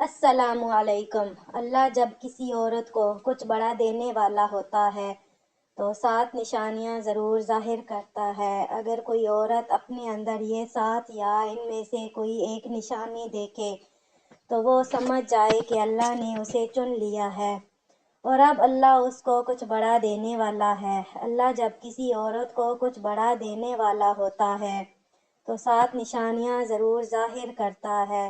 السلام علیکم۔ اللہ جب کسی عورت کو کچھ بڑا دینے والا ہوتا ہے تو 7 نشانیاں ضرور ظاہر کرتا ہے۔ اگر کوئی عورت اپنے اندر یہ 7 یا ان میں سے کوئی ایک نشانی دیکھے تو وہ سمجھ جائے کہ اللہ نے اسے چن لیا ہے اور اب اللہ اس کو کچھ بڑا دینے والا ہے۔ اللہ جب کسی عورت کو کچھ بڑا دینے والا ہوتا ہے تو 7 نشانیاں ضرور ظاہر کرتا ہے۔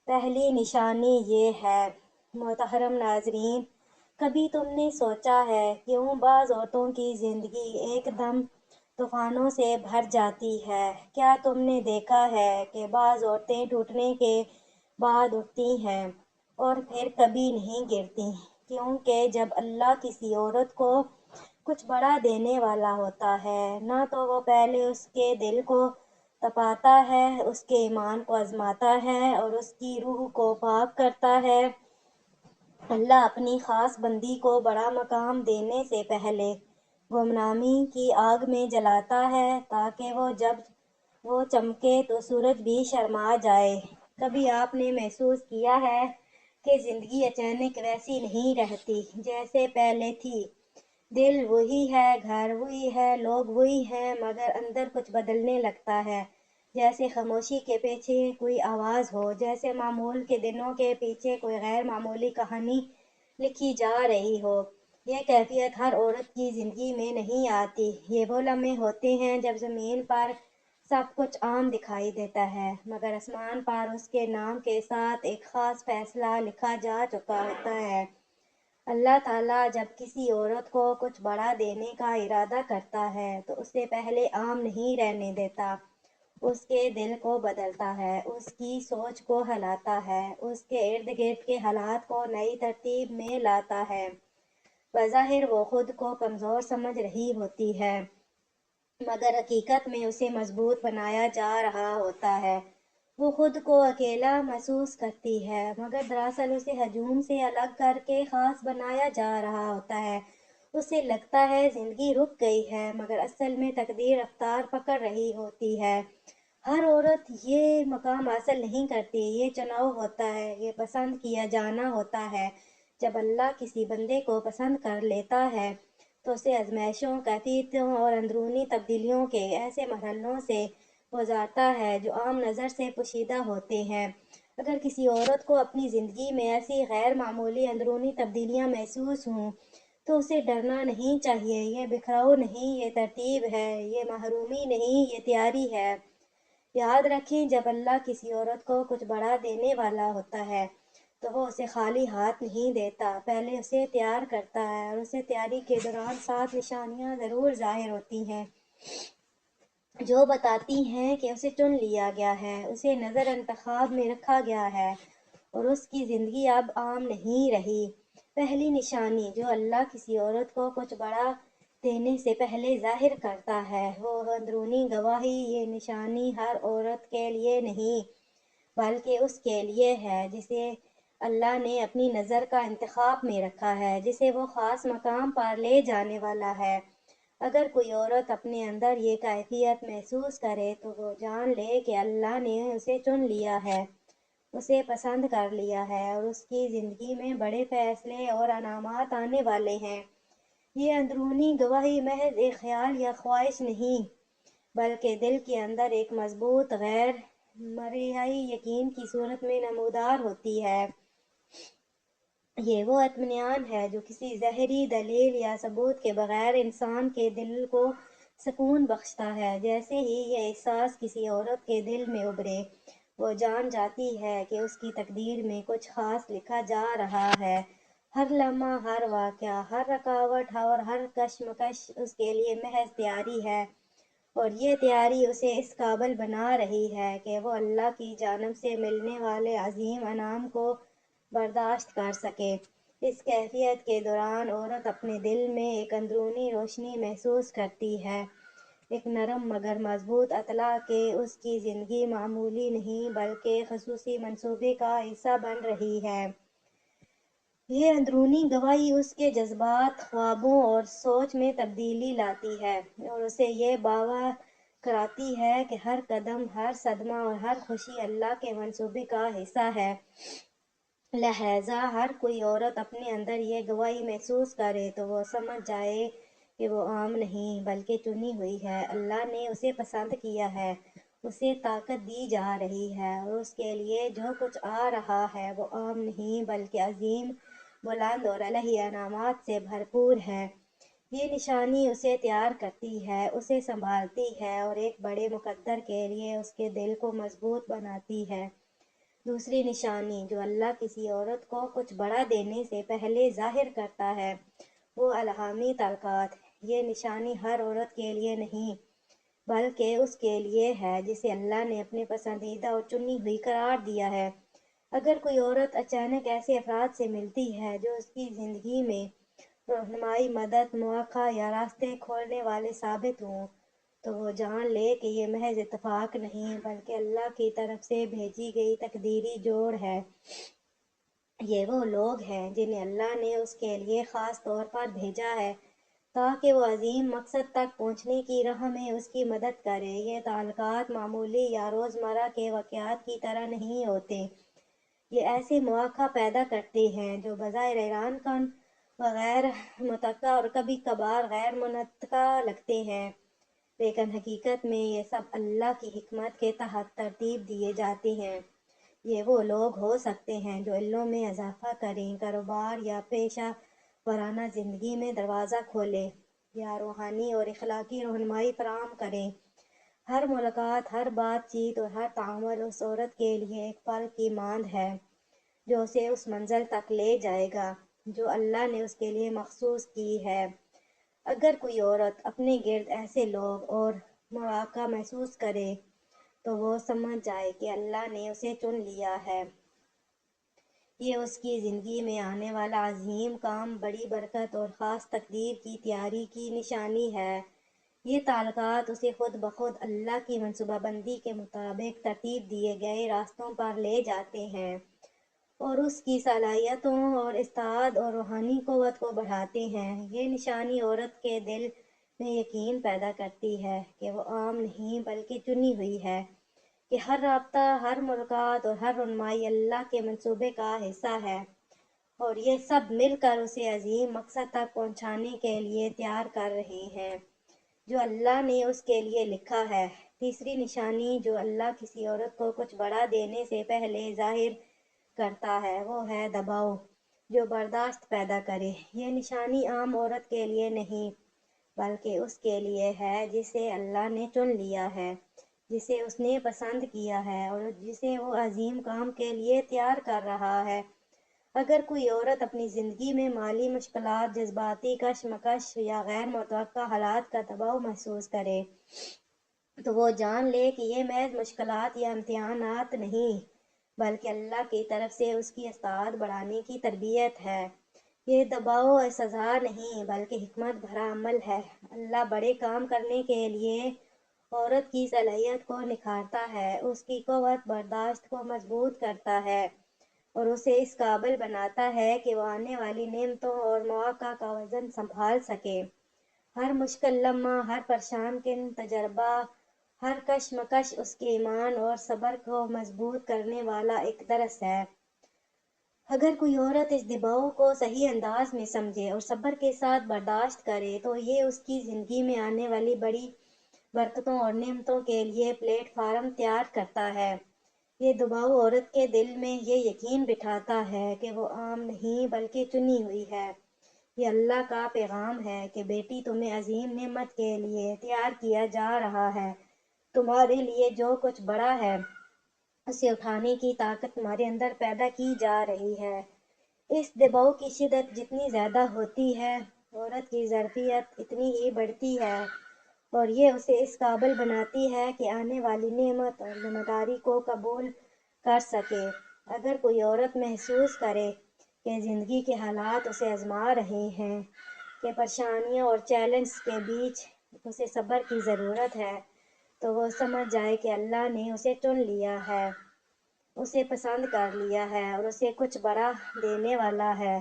پہلی نشانی یہ ہے، محترم ناظرین، کبھی تم نے سوچا ہے کیوں بعض عورتوں کی زندگی ایک دم طوفانوں سے بھر جاتی ہے؟ کیا تم نے دیکھا ہے کہ بعض عورتیں ٹوٹنے کے بعد اٹھتی ہیں اور پھر کبھی نہیں گرتی؟ کیونکہ جب اللہ کسی عورت کو کچھ بڑا دینے والا ہوتا ہے نہ تو وہ پہلے اس کے دل کو تپاتا ہے، اس کے ایمان کو آزماتا ہے اور اس کی روح کو پاک کرتا ہے۔ اللہ اپنی خاص بندی کو بڑا مقام دینے سے پہلے گمنامی کی آگ میں جلاتا ہے تاکہ وہ جب وہ چمکے تو سورج بھی شرما جائے۔ کبھی آپ نے محسوس کیا ہے کہ زندگی اچانک ویسی نہیں رہتی جیسے پہلے تھی؟ دل وہی ہے، گھر وہی ہے، لوگ وہی ہیں، مگر اندر کچھ بدلنے لگتا ہے، جیسے خاموشی کے پیچھے کوئی آواز ہو، جیسے معمول کے دنوں کے پیچھے کوئی غیر معمولی کہانی لکھی جا رہی ہو۔ یہ کیفیت ہر عورت کی زندگی میں نہیں آتی۔ یہ وہ لمحے ہوتے ہیں جب زمین پر سب کچھ عام دکھائی دیتا ہے مگر آسمان پر اس کے نام کے ساتھ ایک خاص فیصلہ لکھا جا چکا ہوتا ہے۔ اللہ تعالیٰ جب کسی عورت کو کچھ بڑا دینے کا ارادہ کرتا ہے تو اسے پہلے عام نہیں رہنے دیتا، اس کے دل کو بدلتا ہے، اس کی سوچ کو ہلاتا ہے، اس کے ارد گرد کے حالات کو نئی ترتیب میں لاتا ہے۔ بظاہر وہ خود کو کمزور سمجھ رہی ہوتی ہے مگر حقیقت میں اسے مضبوط بنایا جا رہا ہوتا ہے۔ وہ خود کو اکیلا محسوس کرتی ہے مگر دراصل اسے ہجوم سے الگ کر کے خاص بنایا جا رہا ہوتا ہے۔ اسے لگتا ہے زندگی رک گئی ہے مگر اصل میں تقدیر رفتار پکڑ رہی ہوتی ہے۔ ہر عورت یہ مقام حاصل نہیں کرتی، یہ چناؤ ہوتا ہے، یہ پسند کیا جانا ہوتا ہے۔ جب اللہ کسی بندے کو پسند کر لیتا ہے تو اسے آزمائشوں، کیفیتوں اور اندرونی تبدیلیوں کے ایسے مرحلوں سے گزارتا ہے جو عام نظر سے پوشیدہ ہوتے ہیں۔ اگر کسی عورت کو اپنی زندگی میں ایسی غیر معمولی اندرونی تبدیلیاں محسوس ہوں تو اسے ڈرنا نہیں چاہیے۔ یہ بکھراؤ نہیں، یہ ترتیب ہے، یہ محرومی نہیں، یہ تیاری ہے۔ یاد رکھیں، جب اللہ کسی عورت کو کچھ بڑا دینے والا ہوتا ہے تو وہ اسے خالی ہاتھ نہیں دیتا، پہلے اسے تیار کرتا ہے اور اسے تیاری کے دوران 7 نشانیاں ضرور ظاہر ہوتی ہیں جو بتاتی ہیں کہ اسے چن لیا گیا ہے، اسے نظر انتخاب میں رکھا گیا ہے اور اس کی زندگی اب عام نہیں رہی۔ پہلی نشانی جو اللہ کسی عورت کو کچھ بڑا دینے سے پہلے ظاہر کرتا ہے وہ اندرونی گواہی۔ یہ نشانی ہر عورت کے لیے نہیں بلکہ اس کے لیے ہے جسے اللہ نے اپنی نظر کا انتخاب میں رکھا ہے، جسے وہ خاص مقام پر لے جانے والا ہے۔ اگر کوئی عورت اپنے اندر یہ کیفیت محسوس کرے تو وہ جان لے کہ اللہ نے اسے چن لیا ہے، اسے پسند کر لیا ہے اور اس کی زندگی میں بڑے فیصلے اور انعامات آنے والے ہیں۔ یہ اندرونی گواہی محض ایک خیال یا خواہش نہیں بلکہ دل کے اندر ایک مضبوط غیر مرئی یقین کی صورت میں نمودار ہوتی ہے۔ یہ وہ اطمینان ہے جو کسی ظاہری دلیل یا ثبوت کے بغیر انسان کے دل کو سکون بخشتا ہے۔ جیسے ہی یہ احساس کسی عورت کے دل میں ابھرے، وہ جان جاتی ہے کہ اس کی تقدیر میں کچھ خاص لکھا جا رہا ہے۔ ہر لمحہ، ہر واقعہ، ہر رکاوٹ اور ہر کشمکش اس کے لیے محض تیاری ہے اور یہ تیاری اسے اس قابل بنا رہی ہے کہ وہ اللہ کی جانب سے ملنے والے عظیم انعام کو برداشت کر سکے۔ اس کیفیت کے دوران عورت اپنے دل میں ایک اندرونی روشنی محسوس کرتی ہے، ایک نرم مگر مضبوط اطلاع کہ اس کی زندگی معمولی نہیں بلکہ خصوصی منصوبے کا حصہ بن رہی ہے۔ یہ اندرونی گواہی اس کے جذبات، خوابوں اور سوچ میں تبدیلی لاتی ہے اور اسے یہ باور کراتی ہے کہ ہر قدم، ہر صدمہ اور ہر خوشی اللہ کے منصوبے کا حصہ ہے۔ لہٰذا ہر کوئی عورت اپنے اندر یہ گواہی محسوس کرے تو وہ سمجھ جائے کہ وہ عام نہیں بلکہ چنی ہوئی ہے، اللہ نے اسے پسند کیا ہے، اسے طاقت دی جا رہی ہے اور اس کے لیے جو کچھ آ رہا ہے وہ عام نہیں بلکہ عظیم، بلند اور الہی انعامات سے بھرپور ہے۔ یہ نشانی اسے تیار کرتی ہے، اسے سنبھالتی ہے اور ایک بڑے مقدر کے لیے اس کے دل کو مضبوط بناتی ہے۔ دوسری نشانی جو اللہ کسی عورت کو کچھ بڑا دینے سے پہلے ظاہر کرتا ہے وہ الہامی تعلقات۔ یہ نشانی ہر عورت کے لیے نہیں بلکہ اس کے لیے ہے جسے اللہ نے اپنے پسندیدہ اور چنی ہوئی قرار دیا ہے۔ اگر کوئی عورت اچانک ایسے افراد سے ملتی ہے جو اس کی زندگی میں رہنمائی، مدد، مواقع یا راستے کھولنے والے ثابت ہوں تو وہ جان لے کہ یہ محض اتفاق نہیں بلکہ اللہ کی طرف سے بھیجی گئی تقدیری جوڑ ہے۔ یہ وہ لوگ ہیں جنہیں اللہ نے اس کے لیے خاص طور پر بھیجا ہے تاکہ وہ عظیم مقصد تک پہنچنے کی راہ میں اس کی مدد کرے۔ یہ تعلقات معمولی یا روزمرہ کے واقعات کی طرح نہیں ہوتے، یہ ایسے مواقع پیدا کرتے ہیں جو بظاہر حیران کن و غیر متوقع اور کبھی کبھار غیر منطقی لگتے ہیں، لیکن حقیقت میں یہ سب اللہ کی حکمت کے تحت ترتیب دیے جاتے ہیں۔ یہ وہ لوگ ہو سکتے ہیں جو علم میں اضافہ کریں، کاروبار یا پیشہ ورانہ زندگی میں دروازہ کھولیں یا روحانی اور اخلاقی رہنمائی فراہم کریں۔ ہر ملاقات، ہر بات چیت اور ہر تعامل اس عورت کے لیے ایک پل کی مانند ہے جو اسے اس منزل تک لے جائے گا جو اللہ نے اس کے لیے مخصوص کی ہے۔ اگر کوئی عورت اپنے گرد ایسے لوگ اور مواقع محسوس کرے تو وہ سمجھ جائے کہ اللہ نے اسے چن لیا ہے۔ یہ اس کی زندگی میں آنے والا عظیم کام، بڑی برکت اور خاص تقدیر کی تیاری کی نشانی ہے۔ یہ تعلقات اسے خود بخود اللہ کی منصوبہ بندی کے مطابق ترتیب دیے گئے راستوں پر لے جاتے ہیں اور اس کی صلاحیتوں اور استعداد اور روحانی قوت کو بڑھاتے ہیں۔ یہ نشانی عورت کے دل میں یقین پیدا کرتی ہے کہ وہ عام نہیں بلکہ چنی ہوئی ہے، کہ ہر رابطہ، ہر ملاقات اور ہر رہنمائی اللہ کے منصوبے کا حصہ ہے اور یہ سب مل کر اسے عظیم مقصد تک پہنچانے کے لیے تیار کر رہے ہیں جو اللہ نے اس کے لیے لکھا ہے۔ تیسری نشانی جو اللہ کسی عورت کو کچھ بڑا دینے سے پہلے ظاہر کرتا ہے وہ ہے دباؤ جو برداشت پیدا کرے۔ یہ نشانی عام عورت کے لیے نہیں بلکہ اس کے لیے ہے جسے اللہ نے چن لیا ہے، جسے اس نے پسند کیا ہے اور جسے وہ عظیم کام کے لیے تیار کر رہا ہے۔ اگر کوئی عورت اپنی زندگی میں مالی مشکلات، جذباتی کشمکش یا غیر متوقع حالات کا دباؤ محسوس کرے تو وہ جان لے کہ یہ محض مشکلات یا امتحانات نہیں بلکہ اللہ کی طرف سے اس کی استعداد بڑھانے کی تربیت ہے۔ یہ دباؤ سزا نہیں بلکہ حکمت بھرا عمل ہے۔ اللہ بڑے کام کرنے کے لیے عورت کی صلاحیت کو نکھارتا ہے، اس کی قوت برداشت کو مضبوط کرتا ہے اور اسے اس قابل بناتا ہے کہ وہ آنے والی نعمتوں اور مواقع کا وزن سنبھال سکے۔ ہر مشکل لمحہ، ہر پریشان کن تجربہ، ہر کشمکش اس کے ایمان اور صبر کو مضبوط کرنے والا ایک درس ہے۔ اگر کوئی عورت اس دباؤ کو صحیح انداز میں سمجھے اور صبر کے ساتھ برداشت کرے تو یہ اس کی زندگی میں آنے والی بڑی برکتوں اور نعمتوں کے لیے پلیٹ فارم تیار کرتا ہے۔ یہ دباؤ عورت کے دل میں یہ یقین بٹھاتا ہے کہ وہ عام نہیں بلکہ چنی ہوئی ہے۔ یہ اللہ کا پیغام ہے کہ بیٹی، تمہیں عظیم نعمت کے لیے تیار کیا جا رہا ہے، تمہارے لیے جو کچھ بڑا ہے اسے اٹھانے کی طاقت تمہارے اندر پیدا کی جا رہی ہے۔ اس دباؤ کی شدت جتنی زیادہ ہوتی ہے عورت کی ظرفیت اتنی ہی بڑھتی ہے اور یہ اسے اس قابل بناتی ہے کہ آنے والی نعمت اور ذمہ داری کو قبول کر سکے۔ اگر کوئی عورت محسوس کرے کہ زندگی کے حالات اسے آزما رہے ہیں، کہ پریشانیوں اور چیلنجز کے بیچ اسے صبر کی ضرورت ہے تو وہ سمجھ جائے کہ اللہ نے اسے چن لیا ہے، اسے پسند کر لیا ہے اور اسے کچھ بڑا دینے والا ہے۔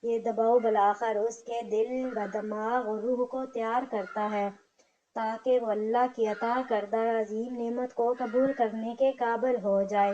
یہ دباؤ بالآخر اس کے دل و دماغ اور روح کو تیار کرتا ہے تاکہ وہ اللہ کی عطا کردہ عظیم نعمت کو قبول کرنے کے قابل ہو جائے۔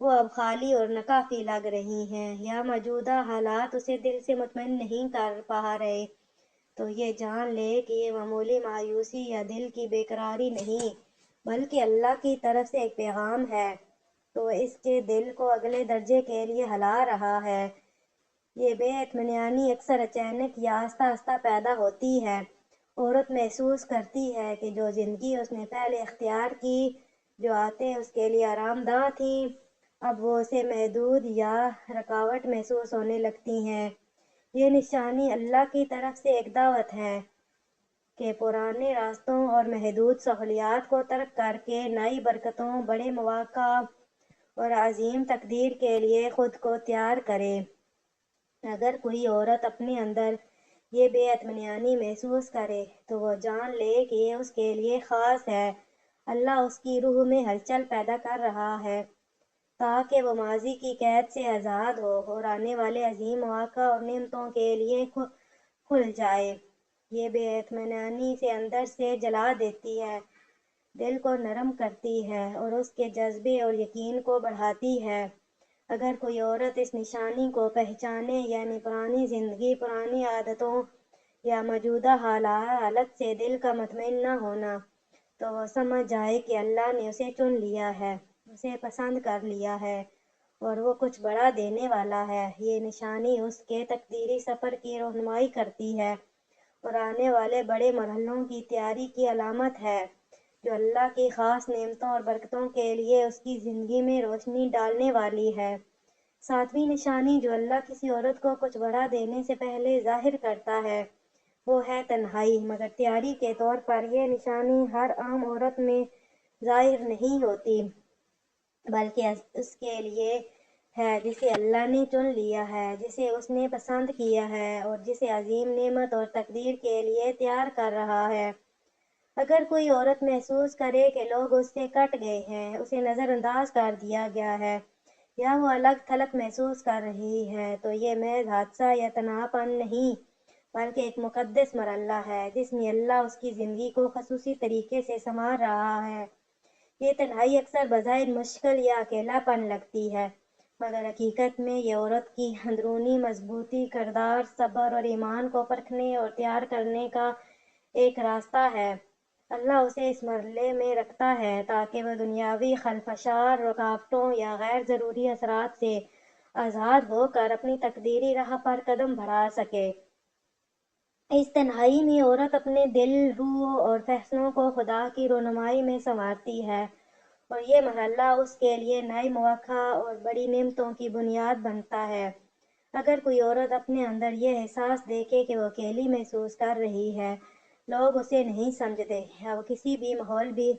وہ اب خالی اور ناکافی لگ رہی ہیں، یا موجودہ حالات اسے دل سے مطمئن نہیں کر پا رہے، تو یہ جان لے کہ یہ معمولی مایوسی یا دل کی بے قراری نہیں، بلکہ اللہ کی طرف سے ایک پیغام ہے تو اس کے دل کو اگلے درجے کے لیے ہلا رہا ہے۔ یہ بے اطمینانی اکثر اچانک یا آہستہ آہستہ پیدا ہوتی ہے۔ عورت محسوس کرتی ہے کہ جو زندگی اس نے پہلے اختیار کی، جو آتے اس کے لیے آرام دہ تھیں، اب وہ اسے محدود یا رکاوٹ محسوس ہونے لگتی ہیں۔ یہ نشانی اللہ کی طرف سے ایک دعوت ہے کہ پرانے راستوں اور محدود سہولیات کو ترک کر کے نئی برکتوں، بڑے مواقع اور عظیم تقدیر کے لیے خود کو تیار کرے۔ اگر کوئی عورت اپنے اندر یہ بے اطمینانی محسوس کرے تو وہ جان لے کہ یہ اس کے لیے خاص ہے۔ اللہ اس کی روح میں ہلچل پیدا کر رہا ہے تاکہ وہ ماضی کی قید سے آزاد ہو اور آنے والے عظیم مواقع اور نعمتوں کے لیے کھل جائے۔ یہ بے اطمینانی سے اندر سے جلا دیتی ہے، دل کو نرم کرتی ہے اور اس کے جذبے اور یقین کو بڑھاتی ہے۔ اگر کوئی عورت اس نشانی کو پہچانے، یعنی پرانی زندگی، پرانی عادتوں یا موجودہ حالت سے دل کا مطمئن نہ ہونا، تو وہ سمجھ جائے کہ اللہ نے اسے چن لیا ہے، اسے پسند کر لیا ہے اور وہ کچھ بڑا دینے والا ہے۔ یہ نشانی اس کے تقدیری سفر کی رہنمائی کرتی ہے اور آنے والے بڑے مرحلوں کی تیاری کی علامت ہے، جو اللہ کی خاص نعمتوں اور برکتوں کے لیے اس کی زندگی میں روشنی ڈالنے والی ہے۔ ساتویں نشانی جو اللہ کسی عورت کو کچھ بڑا دینے سے پہلے ظاہر کرتا ہے، وہ ہے تنہائی۔ مگر تیاری کے طور پر یہ نشانی ہر عام عورت میں ظاہر نہیں ہوتی، بلکہ اس کے لیے ہے جسے اللہ نے چن لیا ہے، جسے اس نے پسند کیا ہے اور جسے عظیم نعمت اور تقدیر کے لیے تیار کر رہا ہے۔ اگر کوئی عورت محسوس کرے کہ لوگ اس سے کٹ گئے ہیں، اسے نظر انداز کر دیا گیا ہے یا وہ الگ تھلگ محسوس کر رہی ہے، تو یہ محض حادثہ یا تنہا پن نہیں، بلکہ ایک مقدس مرحلہ ہے جس میں اللہ اس کی زندگی کو خصوصی طریقے سے سنوار رہا ہے۔ یہ تنہائی اکثر بظاہر مشکل یا اکیلا پن لگتی ہے، مگر حقیقت میں یہ عورت کی اندرونی مضبوطی، کردار، صبر اور ایمان کو پرکھنے اور تیار کرنے کا ایک راستہ ہے۔ اللہ اسے اس مرحلے میں رکھتا ہے تاکہ وہ دنیاوی خلفشار، رکاوٹوں یا غیر ضروری اثرات سے آزاد ہو کر اپنی تقدیری راہ پر قدم بڑھا سکے۔ اس تنہائی میں عورت اپنے دل، روح اور فیصلوں کو خدا کی رہنمائی میں سنوارتی ہے اور یہ مرحلہ اس کے لیے نئے مواقع اور بڑی نعمتوں کی بنیاد بنتا ہے۔ اگر کوئی عورت اپنے اندر یہ احساس دیکھے کہ وہ اکیلی محسوس کر رہی ہے، لوگ اسے نہیں سمجھتے یا وہ کسی بھی ماحول بھی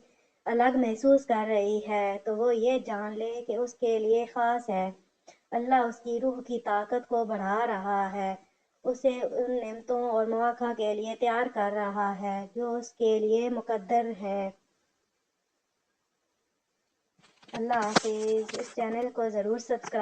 الگ محسوس کر رہی ہے، تو وہ یہ جان لے کہ اس کے لیے خاص ہے۔ اللہ اس کی روح کی طاقت کو بڑھا رہا ہے، اسے ان نعمتوں اور مواقع کے لیے تیار کر رہا ہے جو اس کے لیے مقدر ہے۔ اللہ حافظ۔ اس چینل کو ضرور سبسکرائب